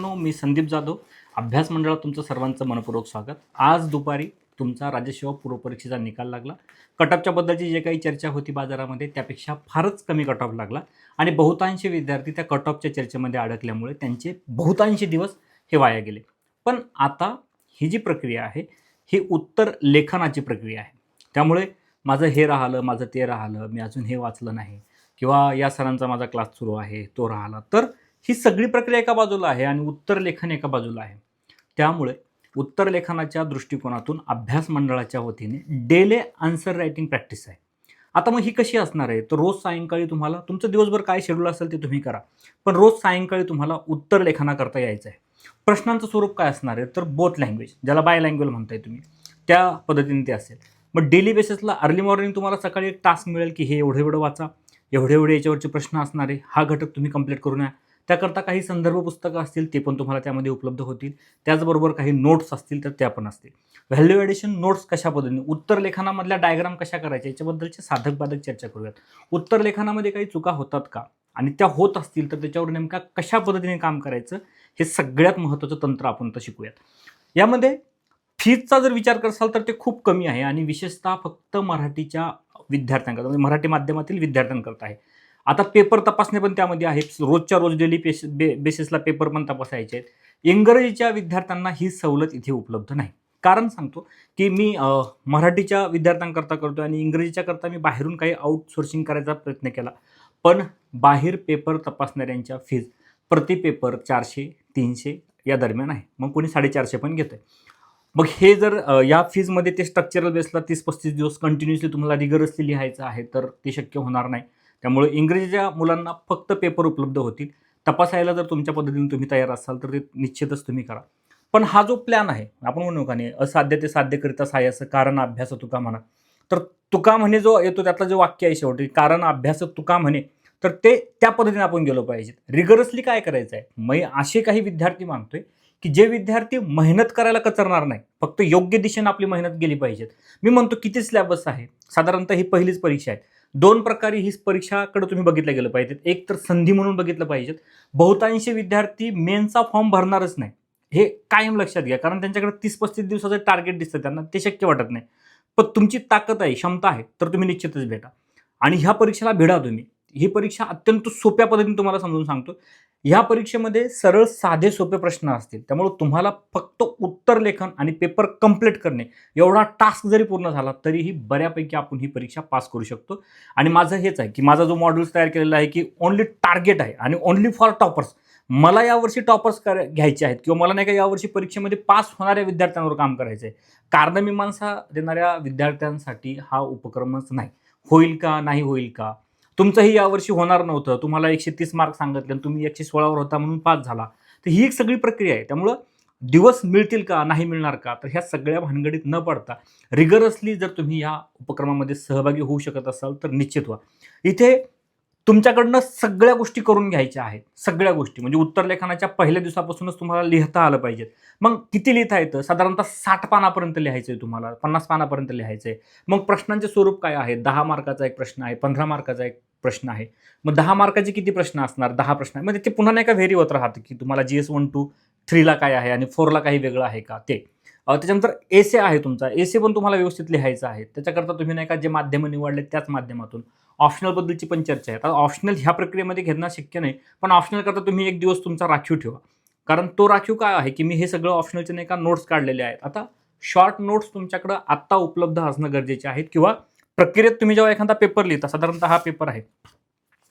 मी संदीप जाधव अभ्यास मंडळात तुमचं सर्वांचं मनपूर्वक स्वागत. आज दुपारी तुमचा राज्यसेवा पूर्व परीक्षेचा निकाल लागला. कटऑफच्या बद्दलची जे काही चर्चा होती बाजारामध्ये त्यापेक्षा फारच कमी कटऑफ लागला आणि बहुतांश विद्यार्थी त्या कटऑफच्या चर्चेमध्ये अडकल्यामुळे त्यांचे बहुतांश दिवस हे वाया गेले. पण आता ही जी प्रक्रिया आहे ही उत्तर लेखनाची प्रक्रिया आहे. त्यामुळे माझं हे राहिलं, माझं ते राहिलं, मी अजून हे वाचलं नाही किंवा या सरांचा माझा क्लास सुरू आहे तो राहिला, तर ही सगळी प्रक्रिया एका बाजूला आहे आणि उत्तर लेखन एका बाजूला आहे. त्यामुळे उत्तर लेखनाच्या दृष्टिकोनातून अभ्यास मंडळाच्या वतीने डेली आन्सर रायटिंग प्रॅक्टिस आहे. आता मग ही कशी असणार आहे, तर रोज सायंकाळी तुम्हाला तुमचं दिवसभर काय शेड्यूल असेल ते तुम्ही करा, पण रोज सायंकाळी तुम्हाला उत्तर लेखनाकरता यायचं आहे. प्रश्नांचं स्वरूप काय असणार आहे, तर बोथ लँग्वेज, ज्याला बाय लँग्वेज म्हणताय तुम्ही, त्या पद्धतीने ते असेल. मग डेली बेसिसला अर्ली मॉर्निंग तुम्हाला सकाळी एक टास्क मिळेल की हे एवढं वाचा, एवढे याच्यावरचे प्रश्न असणार आहे, हा घटक तुम्ही कंप्लीट करून या. त्याकरता काही संदर्भ पुस्तकं असतील ते पण तुम्हाला त्यामध्ये उपलब्ध होतील. त्याचबरोबर काही नोट्स असतील तर त्या पण असतील. व्हॅल्यू ॲडिशन नोट्स कशा पद्धतीने, उत्तर लेखनामधल्या डायग्राम कशा करायच्या याच्याबद्दलचे साधक बाधक चर्चा करूयात. उत्तर लेखनामध्ये काही चुका होतात का आणि त्या होत असतील तर त्याच्यावर नेमका कशा पद्धतीने काम करायचं हे सगळ्यात महत्त्वाचं तंत्र आपण तर शिकूयात. यामध्ये फीजचा जर विचार कराल तर ते खूप कमी आहे आणि विशेषतः फक्त मराठीच्या विद्यार्थ्यांकरता, म्हणजे मराठी माध्यमातील विद्यार्थ्यांकरता आहे. आता पेपर तपासणे पण त्यामध्ये आहेत. रोजच्या रोज डेली बेसिसला पेपर पण तपासायचे आहेत. इंग्रजीच्या विद्यार्थ्यांना ही सवलत इथे उपलब्ध नाही. कारण सांगतो की मी मराठीच्या विद्यार्थ्यांकरता करतो आणि इंग्रजीच्या करता मी बाहेरून काही आउटसोर्सिंग करायचा प्रयत्न केला, पण बाहेर पेपर तपासणाऱ्यांच्या फीज प्रति पेपर 400-300 या दरम्यान आहे. मग कोणी 450 पण घेतं आहे. मग हे जर या फीजमध्ये ते स्ट्रक्चरल बेसला 30-35 दिवस कंटिन्युअसली तुम्हाला रिगरसली लिहायचं आहे तर ते शक्य होणार नाही. त्यामुळे इंग्रजीच्या मुलांना फक्त पेपर उपलब्ध होतील. तपासायला जर तुमच्या पद्धतीने तुम्ही तयार असाल तर ते निश्चितच तुम्ही करा. पण हा जो प्लॅन आहे, आपण म्हणू का नाही, असाध्य ते साध्य करिता सायस कारण अभ्यास तुका म्हणा, तर तुका म्हणे जो येतो त्यातलं जे वाक्य आहे शेवटी, कारण अभ्यास तुका म्हणे, तर ते त्या पद्धतीने आपण गेलो पाहिजे. रिगरसली काय करायचं आहे, मी असे काही विद्यार्थी मानतोय की जे विद्यार्थी मेहनत करायला कचरणार नाही, फक्त योग्य दिशेने आपली मेहनत गेली पाहिजे. मी म्हणतो किती सिलेबस आहे, साधारणतः ही पहिलीच परीक्षा आहे. 2 प्रकारे ही परीक्षाकडे तुम्ही बघितलं गेलं पाहिजे. एक तर संधी म्हणून बघितलं पाहिजेत. बहुतांश विद्यार्थी मेनचा फॉर्म भरणारच नाही, हे कायम लक्षात घ्या. कारण त्यांच्याकडे 30-35 दिवसाचं टार्गेट दिसतं, त्यांना ते शक्य वाटत नाही. पण तुमची ताकद आहे, क्षमता आहे, तर तुम्ही निश्चितच भेटा आणि ह्या परीक्षेला भिडा तुम्ही. ही परीक्षा अत्यंत सोप्या पद्धतीने तुम्हाला समजून सांगतो. ह्या परीक्षेमध्ये सरळ साधे सोपे प्रश्न असतील. त्यामुळे तुम्हाला फक्त उत्तर लेखन आणि पेपर कंप्लीट करणे एवढा टास्क जरी पूर्ण झाला तरीही बऱ्यापैकी आपण ही परीक्षा पास करू शकतो. आणि माझं हेच आहे की माझा जो मॉड्यूल्स तयार केलेला आहे की ओनली टार्गेट आहे आणि ओनली फॉर टॉपर्स. मला यावर्षी टॉपर्स घ्यायचे आहेत किंवा मला नाही का यावर्षी परीक्षेमध्ये पास होणाऱ्या विद्यार्थ्यांवर काम करायचं आहे. कारणमीमांसा देणाऱ्या विद्यार्थ्यांसाठी हा उपक्रमच नाही. होईल का, नाही होईल का, तुमचंही यावर्षी होणार नव्हतं, तुम्हाला 130 मार्क सांगितले आणि तुम्ही 116वर होता म्हणून पास झाला, तर ही एक सगळी प्रक्रिया आहे. त्यामुळं दिवस मिळतील का, नाही मिळणार का, तर ह्या सगळ्या भानगडीत न पडता रिगरसली जर तुम्ही या उपक्रमामध्ये सहभागी होऊ शकत असाल तर निश्चित व्हा. इथे तुमच्याकडनं सगळ्या गोष्टी करून घ्यायच्या आहेत. सगळ्या गोष्टी म्हणजे उत्तर लेखनाच्या पहिल्या दिवसापासूनच तुम्हाला लिहिता आलं पाहिजे. मग किती लिहिता येतं, साधारणतः 60 पानापर्यंत लिहायचं आहे, तुम्हाला 50 पानापर्यंत लिहायचं आहे. मग प्रश्नांचे स्वरूप काय आहे, 10 मार्काचा एक प्रश्न आहे, 15 मार्काचा एक प्रश्न आहे. मग 10 मार्काचे किती प्रश्न असणार, 10 प्रश्न आहे. म्हणजे ते पुन्हा नाही का व्हेरी होत राहतं की तुम्हाला GS 1 2 3ला काय आहे आणि 4ला काही वेगळं आहे का ते. त्याच्यानंतर एसे आहे तुमचा, एसे पण तुम्हाला व्यवस्थित लिहायचा आहे. त्याच्याकरता तुम्ही नाही का जे माध्यमं निवडले त्याच माध्यमातून. ऑप्शनलबद्दलची पण चर्चा आहे. आता ऑप्शनल ह्या प्रक्रियेमध्ये घेणं शक्य नाही, पण ऑप्शनल करता तुम्ही एक दिवस तुमचा राखीव ठेवा. कारण तो राखीव काय आहे की मी हे सगळं ऑप्शनलचे नाही का नोट्स काढलेले आहेत. आता शॉर्ट नोट्स तुमच्याकडं आत्ता उपलब्ध असणं गरजेचे आहेत किंवा प्रक्रियेत तुम्ही जेव्हा एखादा पेपर लिहिता, साधारणतः हा पेपर आहे,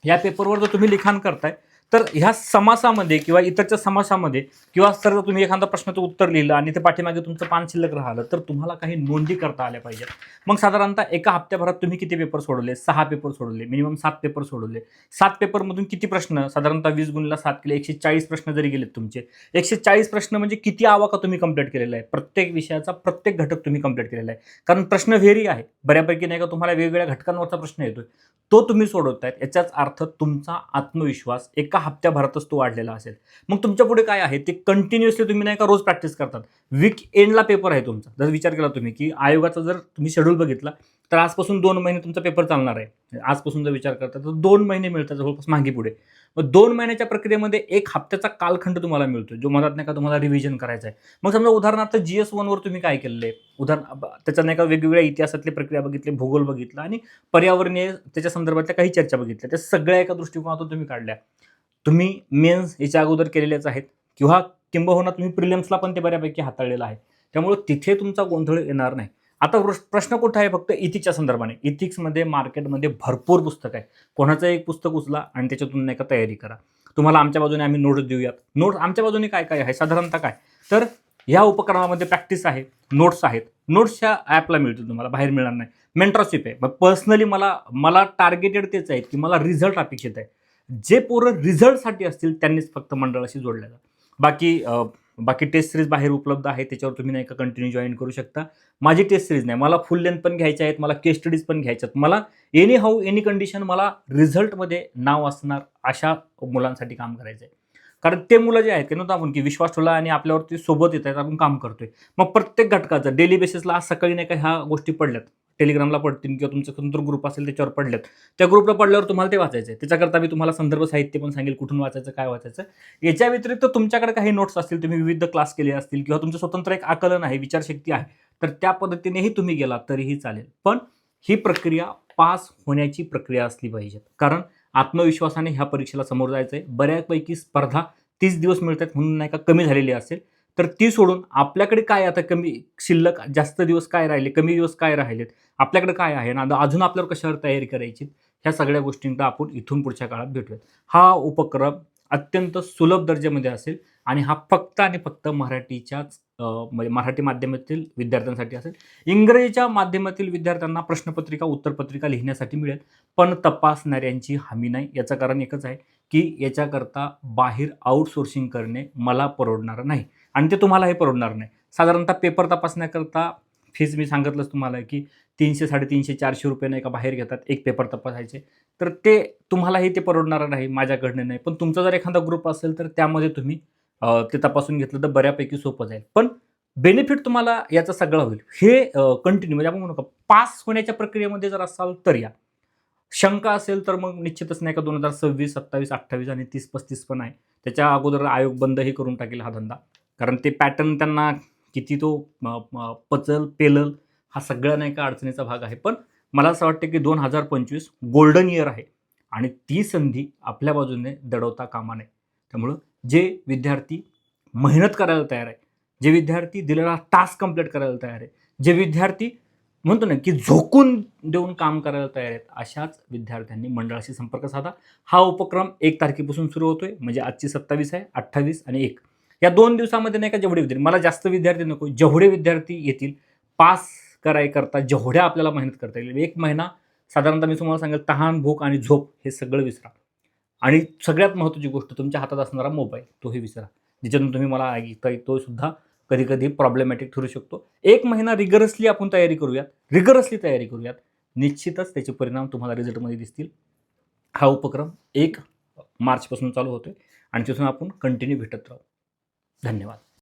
या पेपरवर जर तुम्ही लिखाण करताय तर ह्या समासामध्ये किंवा इतरच्या समासामध्ये किंवा सर जर तुम्ही एखादा प्रश्नाचं उत्तर लिहिलं आणि ते पाठीमागे तुमचं पान शिल्लक राहिलं तर तुम्हाला काही नोंदी करता आल्या पाहिजेत. मग साधारणतः एका हप्त्याभरात तुम्ही किती पेपर सोडवले, 6 पेपर सोडवले, मिनिमम 7 पेपर सोडवले. 7 पेपरमधून किती प्रश्न, साधारणतः 20 गुणिले 7 केले 140 प्रश्न जरी गेलेत तुमचे. 140 प्रश्न म्हणजे किती आवाका तुम्ही कंप्लीट केलेला आहे, प्रत्येक विषयाचा प्रत्येक घटक तुम्ही कंप्लीट केलेला आहे. कारण प्रश्न व्हेरी आहे बऱ्यापैकी नाही का, तुम्हाला वेगवेगळ्या घटकांवरचा प्रश्न येतोय, तो तुम्ही सोडवतायत, याचाच अर्थ तुमचा आत्मविश्वास एका हप्त्याभरातच तो वाढलेला असेल. मग तुमच्या पुढे काय आहे ते कंटिन्युअसली तुम्ही नाही का रोज प्रॅक्टिस करतात. वीक एंडला पेपर आहे तुमचा. जर विचार केला तुम्ही की आयोगाचा जर तुम्ही शेड्यूल बघितला तर आजपासून 2 महिने तुमचा पेपर चालणार आहे. आजपासून जर विचार करता तर 2 महिने मिळतात जवळपास मागे पुढे. मग 2 महिन्याच्या प्रक्रियेमध्ये 1 हप्त्याचा कालखंड तुम्हाला मिळतो, जो म्हणत नाही का तुम्हाला रिव्हिजन करायचं आहे. मग समजा उदाहरणार्थ GS1 वर तुम्ही काय केलेलं आहे, त्याच्या नाही का वेगवेगळ्या इतिहासातली प्रक्रिया बघितली, भूगोल बघितला आणि पर्यावरणीय त्याच्या संदर्भातल्या काही चर्चा बघितल्या. त्या सगळ्या एका दृष्टिकोनातून तुम्ही काढल्या. तुम्ही मेन्स याच्या अगोदर केलेल्याच आहेत किंवा किंबहुना तुम्ही प्रिलिम्सला पण ते बऱ्यापैकी हाताळलेलं आहे. त्यामुळे तिथे तुमचा गोंधळ येणार नाही. आता प्रश्न कुठं आहे, फक्त इथिक्सच्या संदर्भाने. इथिक्समध्ये मार्केटमध्ये भरपूर पुस्तक आहे. कोणाचं एक पुस्तक उचला आणि त्याच्यातून नाही का तयारी करा. तुम्हाला आमच्या बाजूने आम्ही नोट्स देऊयात. नोट्स आमच्या बाजूने काय काय आहे साधारणतः काय, तर ह्या उपक्रमामध्ये प्रॅक्टिस आहे, नोट्स आहेत. नोट्सच्या ॲपला मिळतील तुम्हाला, बाहेर मिळणार नाही. मेंटरशिप आहे. मग पर्सनली मला टार्गेटेड तेच आहेत की मला रिझल्ट अपेक्षित आहे. जे पोरं रिझल्टसाठी असतील त्यांनीच फक्त मंडळाशी जोडल्या जातात. बाकी टेस्ट सिरीज बाहेर उपलब्ध आहे, त्याच्यावर तुम्ही नाही का कंटिन्यू जॉईन करू शकता. माझी टेस्ट सिरीज नाही, मला फुल लेंथ पण घ्यायच्या आहेत, मला केस स्टडीज पण घ्यायच्या आहेत. मला एनी हाऊ एनी कंडिशन मला रिझल्टमध्ये नाव असणार अशा मुलांसाठी काम करायचं आहे. कारण ते मुलं जे आहेत ते नव्हतं आपण की विश्वास ठेवला आणि आपल्यावरती सोबत येत आहेत, आपण काम करतोय. मग प्रत्येक घटकाचं डेली बेसिसला आज सकाळी नाही का ह्या गोष्टी पडल्यात, टेलिग्रामला पडतील किंवा तुमचं स्वतंत्र ग्रुप असेल त्याच्यावर पडल्यात. त्या ग्रुपला पडल्यावर तुम्हाला ते वाचायचं आहे. त्याच्याकरता मी तुम्हाला संदर्भ साहित्य पण सांगेल, कुठून वाचायचं, काय वाचायचं. याच्या व्यतिरिक्त तुमच्याकडे काही नोट्स असतील, तुम्ही विविध क्लास केले असतील किंवा तुमचं स्वतंत्र एक आकलन आहे, विचारशक्ती आहे, तर त्या पद्धतीनेही तुम्ही गेला तरीही चालेल. पण ही प्रक्रिया पास होण्याची प्रक्रिया असली पाहिजे. कारण आत्मविश्वासाने ह्या परीक्षेला समोर जायचं आहे. बऱ्यापैकी स्पर्धा 30 दिवस मिळतात म्हणून नाही का कमी झालेली असेल, तर ती सोडून आपल्याकडे काय आता कमी शिल्लक जास्त दिवस काय राहिले, कमी दिवस काय राहिलेत, आपल्याकडे काय आहे ना, अजून आपल्यावर कशावर तयारी करायची, ह्या सगळ्या गोष्टींचा आपण इथून पुढच्या काळात भेटूयात. हा उपक्रम अत्यंत सुलभ दर्जामध्ये असेल आणि हा फक्त आणि फक्त मराठीच्याच म्हणजे मराठी माध्यमातील विद्यार्थ्यांसाठी असेल. इंग्रजीच्या माध्यमातील विद्यार्थ्यांना प्रश्नपत्रिका, उत्तरपत्रिका लिहिण्यासाठी मिळेल, पण तपासणाऱ्यांची हमी नाही. याचं कारण एकच आहे की याच्याकरता बाहेर आउटसोर्सिंग करणे मला परवडणार नाही आणि ते तुम्हालाही परवडणार नाही. साधारणतः पेपर तपासण्याकरता फीज मी सांगितलंच तुम्हाला की 300, 350, 400 रुपये नाही का बाहेर घेतात एक पेपर तपासायचे. तर ते तुम्हालाही ते परवडणार नाही, माझ्याकडनं नाही. पण तुमचा जर एखादा ग्रुप असेल तर त्यामध्ये तुम्ही ते तपासून घेतलं तर बऱ्यापैकी सोपं जाईल. पण बेनिफिट तुम्हाला याचा सगळा होईल. हे कंटिन्यू म्हणजे आपण म्हणू का पास होण्याच्या प्रक्रियेमध्ये जर असाल तर या. शंका असेल तर मग निश्चितच नाही का 2026, 27, 28 आणि 30-35 पण आहे. त्याच्या अगोदर आयोग बंदही करून टाकेल हा धंदा. कारण ते पॅटर्न त्यांना किती तो पचल, पेलल हा सगळा नाही का अडचणीचा भाग आहे. पण मला असं वाटतं की 2025 गोल्डन इयर आहे आणि ती संधी आपल्या बाजूने दडवता कामा नये. त्यामुळं जे विद्यार्थी मेहनत करायला तयार आहे, जे विद्यार्थी दिलेला टास्क कंप्लीट करायला तयार आहे, जे विद्यार्थी म्हणतो ना की झोकून देऊन काम करायला तयार आहेत, अशाच विद्यार्थ्यांनी मंडळाशी संपर्क साधा. हा उपक्रम 1 तारखेपासून सुरू होतोय. म्हणजे आजची 27 आहे, 28 आणि 1 या 2 दिवसामध्ये नाही का जेवढे विद्यार्थी, मला जास्त विद्यार्थी नको, जेवढे विद्यार्थी येतील पास करायकरता जेवढ्या आपल्याला मेहनत करता येईल. 1 महिना साधारणतः मी तुम्हाला सांगेल तहान, भूक आणि झोप हे सगळं विसरा आणि सगळ्यात महत्त्वाची गोष्ट तुमच्या हातात असणारा मोबाईल तोही विसरा. ज्याच्यातून तुम्ही मला ऐकताय तो सुद्धा कधी-कधी प्रॉब्लेमॅटिक ठरू शकतो. 1 महिना रिगरसली आपण तयारी करूयात. निश्चितच त्याचे परिणाम तुम्हाला रिझल्टमध्ये दिसतील. हा उपक्रम 1 मार्चपासून चालू होतोय आणि तिथून आपण कंटिन्यू भेटत राहू. धन्यवाद.